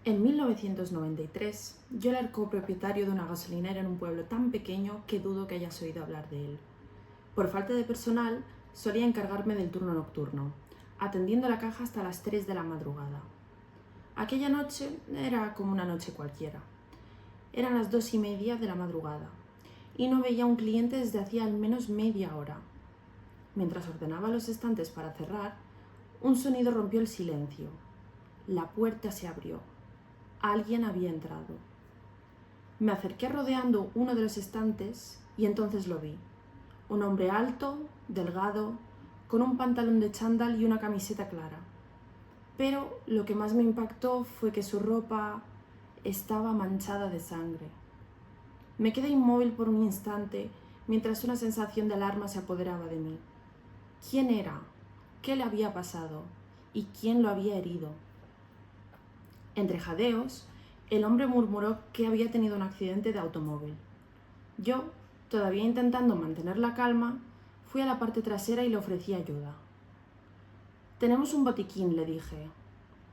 En 1993, yo era el copropietario de una gasolinera en un pueblo tan pequeño que dudo que hayas oído hablar de él. Por falta de personal, solía encargarme del turno nocturno, atendiendo la caja hasta las 3 de la madrugada. Aquella noche era como una noche cualquiera. Eran las 2:30 de la madrugada y no veía a un cliente desde hacía al menos media hora. Mientras ordenaba los estantes para cerrar, un sonido rompió el silencio. La puerta se abrió. Alguien había entrado. Me acerqué rodeando uno de los estantes y entonces lo vi. Un hombre alto, delgado, con un pantalón de chándal y una camiseta clara. Pero lo que más me impactó fue que su ropa estaba manchada de sangre. Me quedé inmóvil por un instante mientras una sensación de alarma se apoderaba de mí. ¿Quién era? ¿Qué le había pasado? ¿Y quién lo había herido? Entre jadeos, el hombre murmuró que había tenido un accidente de automóvil. Yo, todavía intentando mantener la calma, fui a la parte trasera y le ofrecí ayuda. «Tenemos un botiquín», le dije.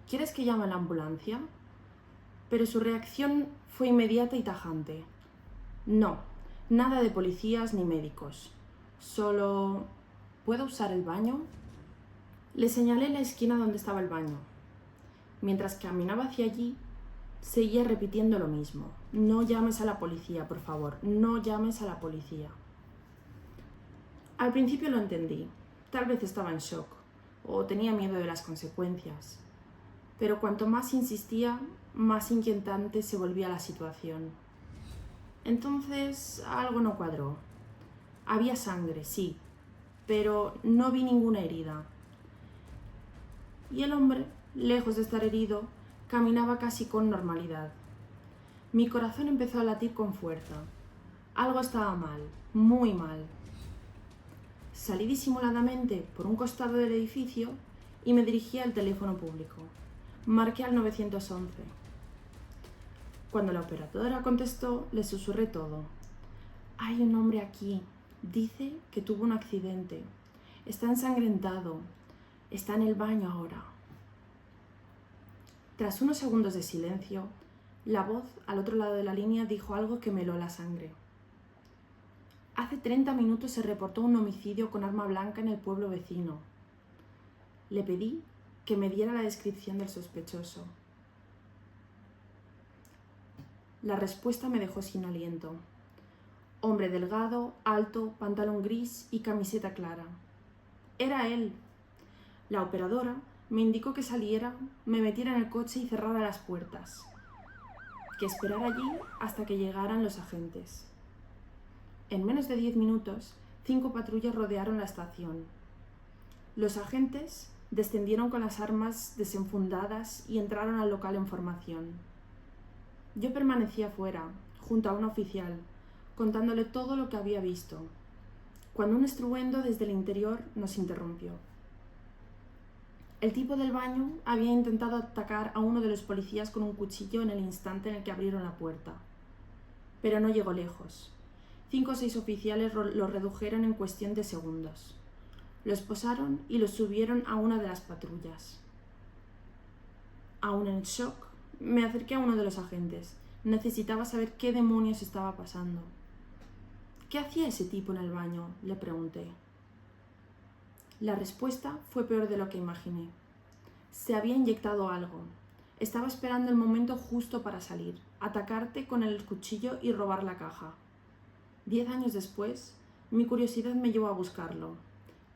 «¿Quieres que llame a la ambulancia?» Pero su reacción fue inmediata y tajante. «No, nada de policías ni médicos. Solo... ¿puedo usar el baño?» Le señalé la esquina donde estaba el baño. Mientras caminaba hacia allí, seguía repitiendo lo mismo. «No llames a la policía, por favor, no llames a la policía». Al principio lo entendí. Tal vez estaba en shock o tenía miedo de las consecuencias. Pero cuanto más insistía, más inquietante se volvía la situación. Entonces algo no cuadró. Había sangre, sí, pero no vi ninguna herida. Y el hombre, lejos de estar herido, caminaba casi con normalidad. Mi corazón empezó a latir con fuerza. Algo estaba mal, muy mal. Salí disimuladamente por un costado del edificio y me dirigí al teléfono público. Marqué al 911. Cuando la operadora contestó, le susurré todo. «Hay un hombre aquí. Dice que tuvo un accidente. Está ensangrentado. Está en el baño ahora». Tras unos segundos de silencio, la voz al otro lado de la línea dijo algo que me heló la sangre. «Hace 30 minutos se reportó un homicidio con arma blanca en el pueblo vecino». Le pedí que me diera la descripción del sospechoso. La respuesta me dejó sin aliento. Hombre delgado, alto, pantalón gris y camiseta clara. Era él. La operadora me indicó que saliera, me metiera en el coche y cerrara las puertas. Que esperara allí hasta que llegaran los agentes. En menos de 10 minutos, 5 patrullas rodearon la estación. Los agentes descendieron con las armas desenfundadas y entraron al local en formación. Yo permanecía fuera, junto a un oficial, contándole todo lo que había visto, cuando un estruendo desde el interior nos interrumpió. El tipo del baño había intentado atacar a uno de los policías con un cuchillo en el instante en el que abrieron la puerta, pero no llegó lejos. 5 o 6 oficiales lo redujeron en cuestión de segundos. Lo esposaron y lo subieron a una de las patrullas. Aún en shock, me acerqué a uno de los agentes. Necesitaba saber qué demonios estaba pasando. «¿Qué hacía ese tipo en el baño?», le pregunté. La respuesta fue peor de lo que imaginé. Se había inyectado algo. Estaba esperando el momento justo para salir, atacarte con el cuchillo y robar la caja. 10 años después, mi curiosidad me llevó a buscarlo.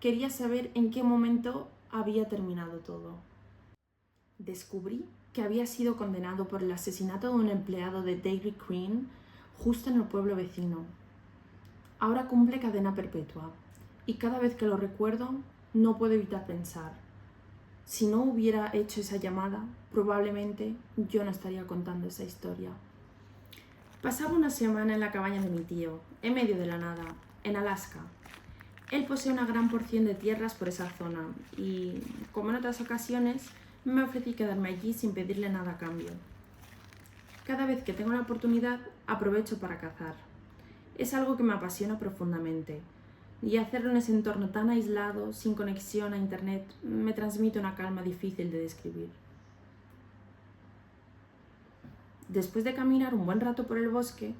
Quería saber en qué momento había terminado todo. Descubrí que había sido condenado por el asesinato de un empleado de Dairy Queen justo en el pueblo vecino. Ahora cumple cadena perpetua y cada vez que lo recuerdo no puedo evitar pensar: si no hubiera hecho esa llamada, probablemente yo no estaría contando esa historia. Pasaba una semana en la cabaña de mi tío, en medio de la nada, en Alaska. Él posee una gran porción de tierras por esa zona y, como en otras ocasiones, me ofrecí quedarme allí sin pedirle nada a cambio. Cada vez que tengo la oportunidad, aprovecho para cazar. Es algo que me apasiona profundamente, y hacerlo en ese entorno tan aislado, sin conexión a internet, me transmite una calma difícil de describir. Después de caminar un buen rato por el bosque,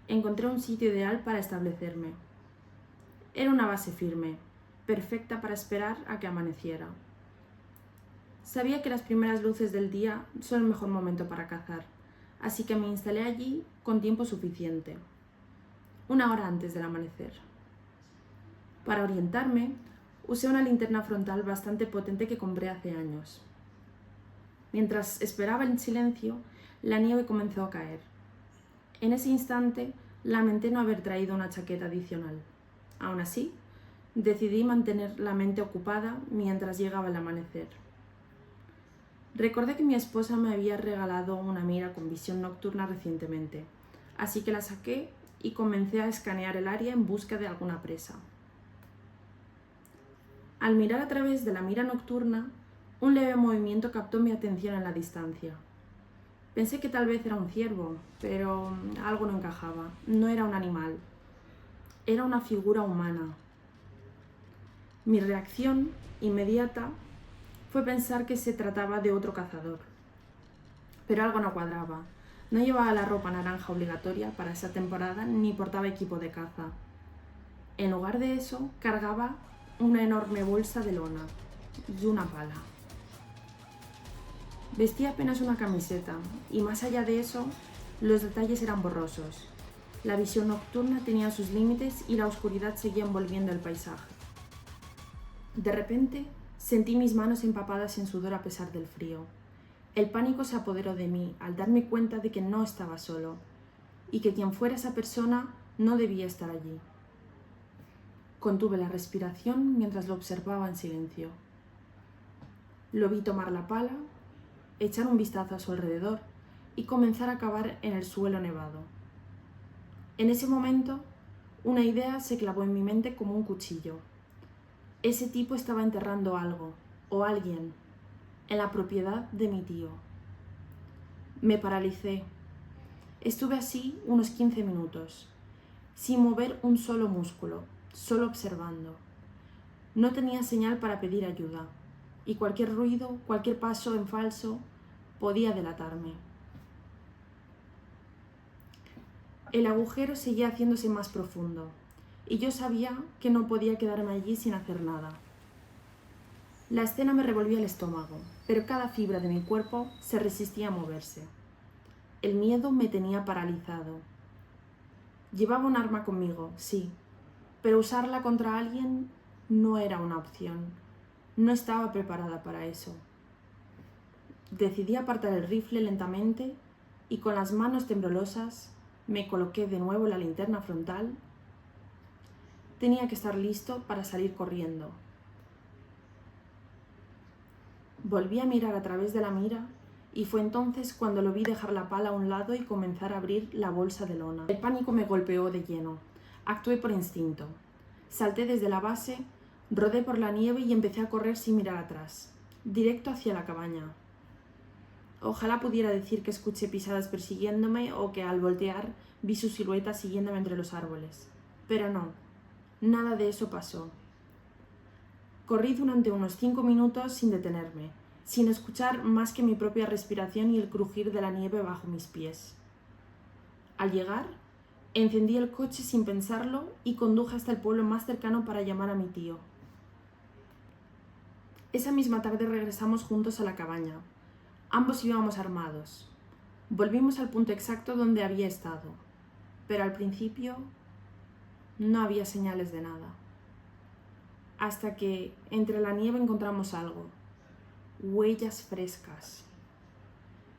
encontré un sitio ideal para establecerme. Era una base firme, perfecta para esperar a que amaneciera. Sabía que las primeras luces del día son el mejor momento para cazar, así que me instalé allí con tiempo suficiente, 1 hora antes del amanecer. Para orientarme, usé una linterna frontal bastante potente que compré hace años. Mientras esperaba en silencio, la nieve comenzó a caer. En ese instante, lamenté no haber traído una chaqueta adicional. Aún así, decidí mantener la mente ocupada mientras llegaba el amanecer. Recordé que mi esposa me había regalado una mira con visión nocturna recientemente, así que la saqué y comencé a escanear el área en busca de alguna presa. Al mirar a través de la mira nocturna, un leve movimiento captó mi atención en la distancia. Pensé que tal vez era un ciervo, pero algo no encajaba. No era un animal. Era una figura humana. Mi reacción inmediata fue pensar que se trataba de otro cazador. Pero algo no cuadraba. No llevaba la ropa naranja obligatoria para esa temporada ni portaba equipo de caza. En lugar de eso, cargaba una enorme bolsa de lona y una pala. Vestía apenas una camiseta y más allá de eso, los detalles eran borrosos. La visión nocturna tenía sus límites y la oscuridad seguía envolviendo el paisaje. De repente, sentí mis manos empapadas en sudor a pesar del frío. El pánico se apoderó de mí al darme cuenta de que no estaba solo y que quien fuera esa persona no debía estar allí. Contuve la respiración mientras lo observaba en silencio. Lo vi tomar la pala, echar un vistazo a su alrededor y comenzar a cavar en el suelo nevado. En ese momento, una idea se clavó en mi mente como un cuchillo. Ese tipo estaba enterrando algo, o alguien, en la propiedad de mi tío. Me paralicé. Estuve así unos 15 minutos, sin mover un solo músculo, solo observando. No tenía señal para pedir ayuda, y cualquier ruido, cualquier paso en falso, podía delatarme. El agujero seguía haciéndose más profundo, y yo sabía que no podía quedarme allí sin hacer nada. La escena me revolvía el estómago, pero cada fibra de mi cuerpo se resistía a moverse. El miedo me tenía paralizado. Llevaba un arma conmigo, sí, pero usarla contra alguien no era una opción. No estaba preparada para eso. Decidí apartar el rifle lentamente y con las manos temblorosas me coloqué de nuevo la linterna frontal. Tenía que estar listo para salir corriendo. Volví a mirar a través de la mira y fue entonces cuando lo vi dejar la pala a un lado y comenzar a abrir la bolsa de lona. El pánico me golpeó de lleno. Actué por instinto. Salté desde la base, rodé por la nieve y empecé a correr sin mirar atrás, directo hacia la cabaña. Ojalá pudiera decir que escuché pisadas persiguiéndome o que al voltear vi su silueta siguiéndome entre los árboles. Pero no, nada de eso pasó. Corrí durante unos 5 minutos sin detenerme, sin escuchar más que mi propia respiración y el crujir de la nieve bajo mis pies. Al llegar, encendí el coche sin pensarlo y conduje hasta el pueblo más cercano para llamar a mi tío. Esa misma tarde regresamos juntos a la cabaña. Ambos íbamos armados. Volvimos al punto exacto donde había estado, pero al principio no había señales de nada. Hasta que entre la nieve encontramos algo. Huellas frescas.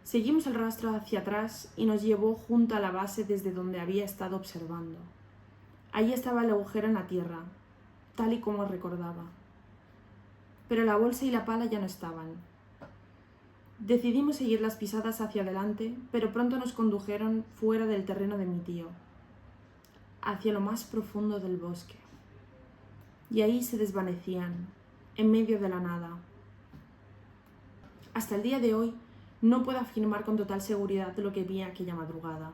Seguimos el rastro hacia atrás y nos llevó junto a la base desde donde había estado observando. Allí estaba el agujero en la tierra, tal y como recordaba. Pero la bolsa y la pala ya no estaban. Decidimos seguir las pisadas hacia adelante, pero pronto nos condujeron fuera del terreno de mi tío, hacia lo más profundo del bosque. Y ahí se desvanecían, en medio de la nada. Hasta el día de hoy no puedo afirmar con total seguridad lo que vi aquella madrugada,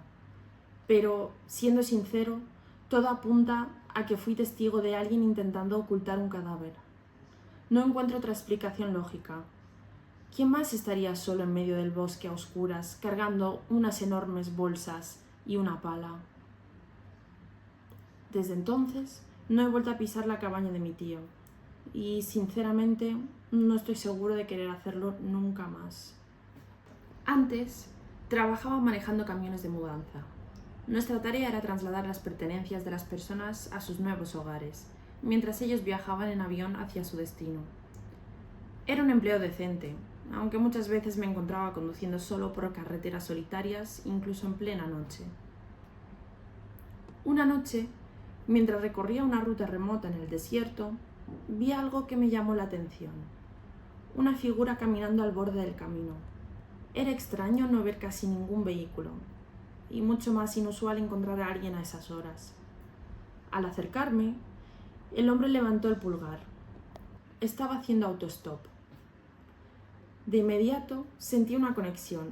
pero, siendo sincero, todo apunta a que fui testigo de alguien intentando ocultar un cadáver. No encuentro otra explicación lógica. ¿Quién más estaría solo en medio del bosque a oscuras, cargando unas enormes bolsas y una pala? Desde entonces no he vuelto a pisar la cabaña de mi tío y, sinceramente, no estoy seguro de querer hacerlo nunca más. Antes, trabajaba manejando camiones de mudanza. Nuestra tarea era trasladar las pertenencias de las personas a sus nuevos hogares, mientras ellos viajaban en avión hacia su destino. Era un empleo decente, aunque muchas veces me encontraba conduciendo solo por carreteras solitarias, incluso en plena noche. Una noche, mientras recorría una ruta remota en el desierto, vi algo que me llamó la atención. Una figura caminando al borde del camino. Era extraño no ver casi ningún vehículo, y mucho más inusual encontrar a alguien a esas horas. Al acercarme, el hombre levantó el pulgar. Estaba haciendo autostop. De inmediato sentí una conexión.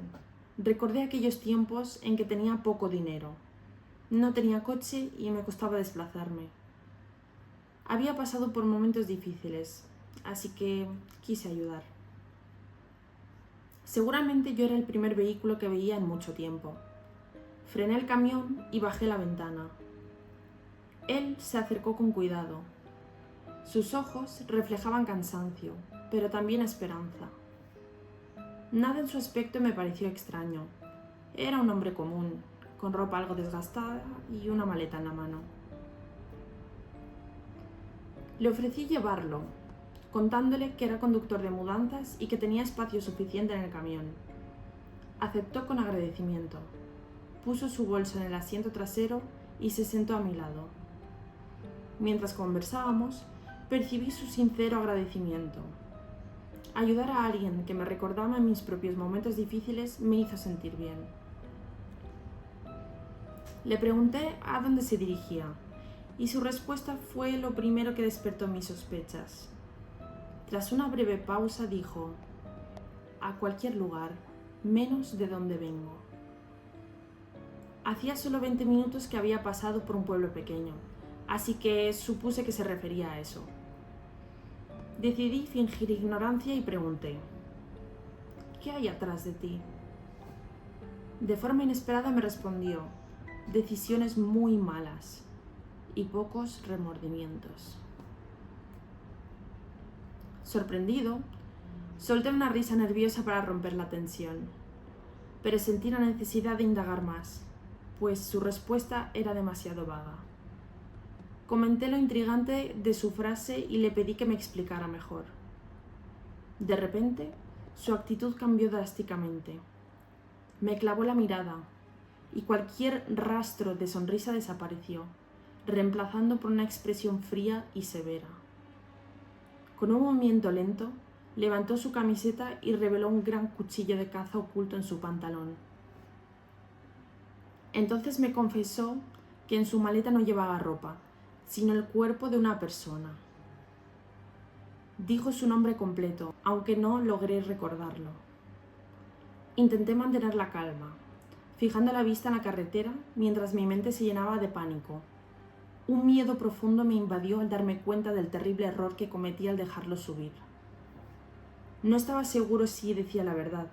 Recordé aquellos tiempos en que tenía poco dinero. No tenía coche y me costaba desplazarme. Había pasado por momentos difíciles, así que quise ayudar. Seguramente yo era el primer vehículo que veía en mucho tiempo. Frené el camión y bajé la ventana. Él se acercó con cuidado. Sus ojos reflejaban cansancio, pero también esperanza. Nada en su aspecto me pareció extraño. Era un hombre común, con ropa algo desgastada y una maleta en la mano. Le ofrecí llevarlo, contándole que era conductor de mudanzas y que tenía espacio suficiente en el camión. Aceptó con agradecimiento. Puso su bolso en el asiento trasero y se sentó a mi lado. Mientras conversábamos, percibí su sincero agradecimiento. Ayudar a alguien que me recordaba en mis propios momentos difíciles me hizo sentir bien. Le pregunté a dónde se dirigía, y su respuesta fue lo primero que despertó mis sospechas. Tras una breve pausa dijo: a cualquier lugar, menos de donde vengo. Hacía solo 20 minutos que había pasado por un pueblo pequeño, así que supuse que se refería a eso. Decidí fingir ignorancia y pregunté: ¿qué hay atrás de ti? De forma inesperada me respondió: decisiones muy malas y pocos remordimientos. Sorprendido, solté una risa nerviosa para romper la tensión, pero sentí la necesidad de indagar más, pues su respuesta era demasiado vaga. Comenté lo intrigante de su frase y le pedí que me explicara mejor. De repente, su actitud cambió drásticamente. Me clavó la mirada y cualquier rastro de sonrisa desapareció, reemplazando por una expresión fría y severa. Con un movimiento lento, levantó su camiseta y reveló un gran cuchillo de caza oculto en su pantalón. Entonces me confesó que en su maleta no llevaba ropa, sino el cuerpo de una persona. Dijo su nombre completo, aunque no logré recordarlo. Intenté mantener la calma, fijando la vista en la carretera mientras mi mente se llenaba de pánico. Un miedo profundo me invadió al darme cuenta del terrible error que cometí al dejarlo subir. No estaba seguro si decía la verdad,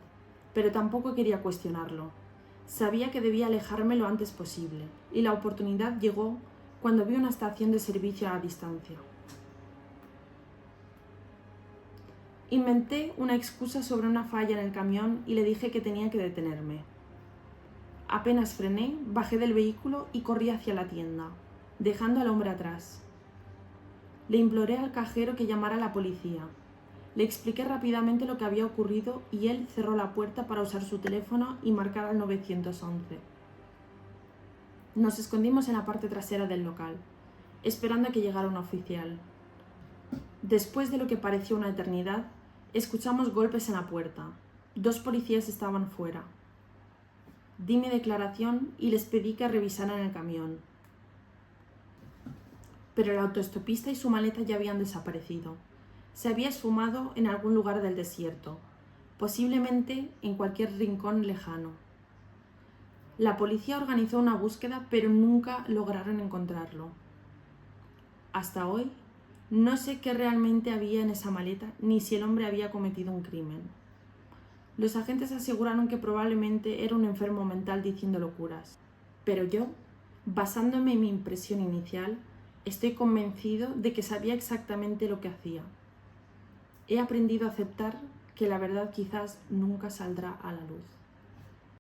pero tampoco quería cuestionarlo. Sabía que debía alejarme lo antes posible, y la oportunidad llegó cuando vi una estación de servicio a la distancia. Inventé una excusa sobre una falla en el camión y le dije que tenía que detenerme. Apenas frené, bajé del vehículo y corrí hacia la tienda, dejando al hombre atrás. Le imploré al cajero que llamara a la policía. Le expliqué rápidamente lo que había ocurrido y él cerró la puerta para usar su teléfono y marcar al 911. Nos escondimos en la parte trasera del local, esperando a que llegara un oficial. Después de lo que pareció una eternidad, escuchamos golpes en la puerta. 2 policías estaban fuera. Di mi declaración y les pedí que revisaran el camión. Pero el autoestopista y su maleta ya habían desaparecido. Se había esfumado en algún lugar del desierto, posiblemente en cualquier rincón lejano. La policía organizó una búsqueda, pero nunca lograron encontrarlo. Hasta hoy, no sé qué realmente había en esa maleta, ni si el hombre había cometido un crimen. Los agentes aseguraron que probablemente era un enfermo mental diciendo locuras. Pero yo, basándome en mi impresión inicial, estoy convencido de que sabía exactamente lo que hacía. He aprendido a aceptar que la verdad quizás nunca saldrá a la luz.